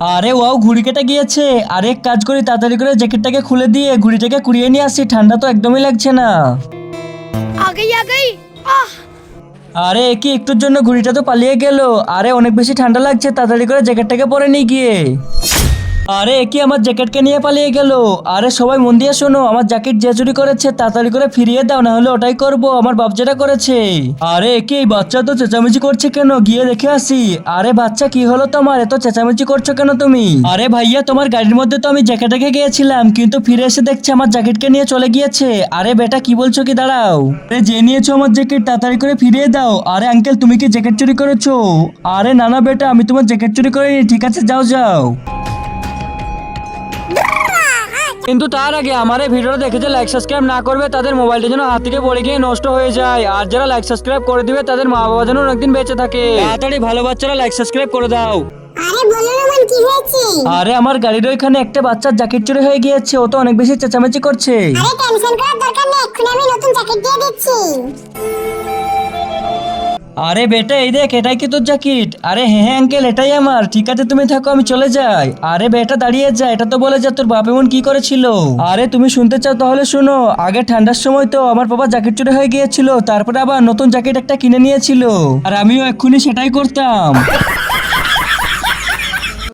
আরে ওয়াও, ঘুড়ি কেটে গিয়েছে। আরে এক কাজ করি, তাড়াতাড়ি করে জ্যাকেটটাকে খুলে দিয়ে ঘুড়িটাকে কুড়িয়ে নিয়ে আসি, ঠান্ডা তো একদমই লাগছে না। आ गई आह আরে কি একটুর জন্য ঘুড়িটা তো পালিয়ে গেল। আরে অনেক বেশি ঠান্ডা লাগছে, তাড়াতাড়ি করে জ্যাকেটটাকে পরে নিয়ে গিয়ে। আরে কি আমার জ্যাকেটকে নিয়ে পালিয়ে গেল। আরে সবাই মন দিয়ে শোনো, আমার জ্যাকেট যে চুরি করেছে তাড়াতাড়ি করে ফিরিয়ে দাও, না হলে ওটাই করব আমার বাপ যেটা করেছে। আরে কি এই বাচ্চা তো চেঁচামেচি করছে কেন, গিয়ে দেখে আসি। আরে বাচ্চা কি হলো তোমার, এত চেঁচামেচি করছো কেন তুমি? আরে ভাইয়া, তোমার গাড়ির মধ্যে তো আমি জ্যাকেট রেখে গিয়েছিলাম, কিন্তু ফিরে এসে দেখছি আমার জ্যাকেটকে নিয়ে চলে গিয়েছে। আরে বেটা কি বলছো, কি দাঁড়াও। আরে যে নিয়েছো আমার জ্যাকেট তাড়াতাড়ি করে ফিরিয়ে দাও। আরে আঙ্কেল তুমি কি জ্যাকেট চুরি করেছো? আরে না না বেটা, আমি তোমার জ্যাকেট চুরি করিনি, ঠিক আছে যাও যাও। কিন্তু তার আগে আমার এই ভিডিওটা দেখে যে লাইক সাবস্ক্রাইব না করবে তাদের মোবাইলটা যেন হাত থেকে পড়ে গিয়ে নষ্ট হয়ে যায়, আর যারা লাইক সাবস্ক্রাইব করে দিবে তাদের মা বাবা যেন অনেকদিন বেঁচে থাকে। তাড়াতাড়ি ভালো বাচ্চারা লাইক সাবস্ক্রাইব করে দাও। আরে বলো রোমান, কি হয়েছে? আরে আমার গাড়ির ওইখানে একটা বাচ্চার জ্যাকেট চুরি হয়ে গিয়েছে, ও তো অনেক বেশি চেঁচামেচি করছে। আরে টেনশন করার দরকার নেই, এক্ষুনি আমি নতুন জ্যাকেট দিয়ে দিচ্ছি। আরে বেটা এই দেখ, এটাই কি তোর জ্যাকেট? আরে হ্যাঁ হ্যাঁ আঙ্কেল, এটাই আমার। ঠিক আছে তুমি থাকো, আমি চলে যাই। আরে বেটা দাঁড়িয়ে যা, এটা তো বলে যা তোর বাপ এমন কি করেছিল। আরে তুমি শুনতে চাও তাহলে শুনো। আগে ঠান্ডার সময় তো আমার বাবা জ্যাকেট চুরি হয়ে গিয়েছিল, তারপরে আবার নতুন জ্যাকেট একটা কিনে নিয়েছিল, আর আমিও এক্ষুনি সেটাই করতাম।